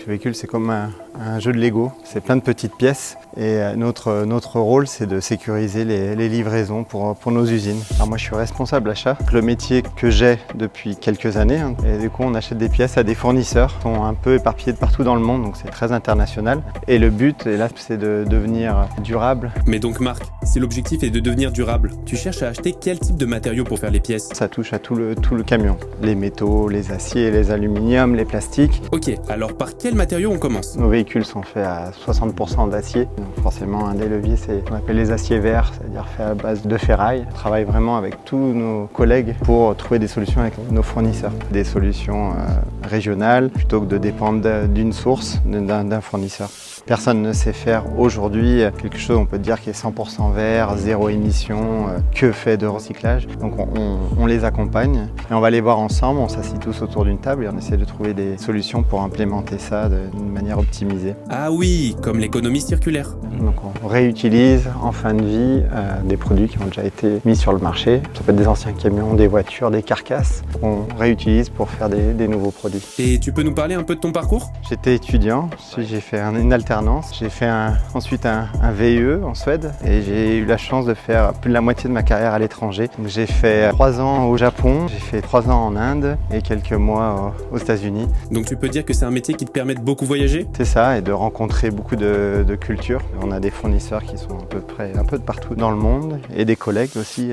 Le véhicule, c'est comme un jeu de Lego, c'est plein de petites pièces et notre rôle, c'est de sécuriser les livraisons pour nos usines. Alors moi, je suis responsable achat, le métier que j'ai depuis quelques années, et du coup, on achète des pièces à des fournisseurs qui sont un peu éparpillés de partout dans le monde, donc c'est très international. Et le but, et là, c'est de devenir durable. Mais donc Marc, si l'objectif est de devenir durable, tu cherches à acheter quel type de matériaux pour faire les pièces? Ça touche à tout le camion, les métaux, les aciers, les aluminiums, les plastiques. Ok, alors par quels matériaux on commence? Nos véhicules sont faits à 60% d'acier. Donc forcément, un des leviers, c'est ce qu'on appelle les aciers verts, c'est-à-dire fait à base de ferraille. On travaille vraiment avec tous nos collègues pour trouver des solutions avec nos fournisseurs. Des solutions régionales plutôt que de dépendre d'une source, d'un fournisseur. Personne ne sait faire aujourd'hui quelque chose, on peut dire, qui est 100% vert, zéro émission, que fait de recyclage. Donc on les accompagne et on va les voir ensemble, on s'assied tous autour d'une table et on essaie de trouver des solutions pour implémenter ça d'une manière optimisée. Ah oui, comme l'économie circulaire. Donc on réutilise en fin de vie des produits qui ont déjà été mis sur le marché. Ça peut être des anciens camions, des voitures, des carcasses. On réutilise pour faire des nouveaux produits. Et tu peux nous parler un peu de ton parcours? J'étais étudiant, j'ai fait une alternance. J'ai fait ensuite un VIE en Suède et j'ai eu la chance de faire plus de la moitié de ma carrière à l'étranger. Donc j'ai fait 3 ans au Japon, j'ai fait 3 ans en Inde et quelques mois aux États-Unis. Donc tu peux dire que c'est un métier qui te permet de beaucoup voyager? C'est ça, et de rencontrer beaucoup de cultures. On a des fournisseurs qui sont à peu près un peu de partout dans le monde et des collègues aussi.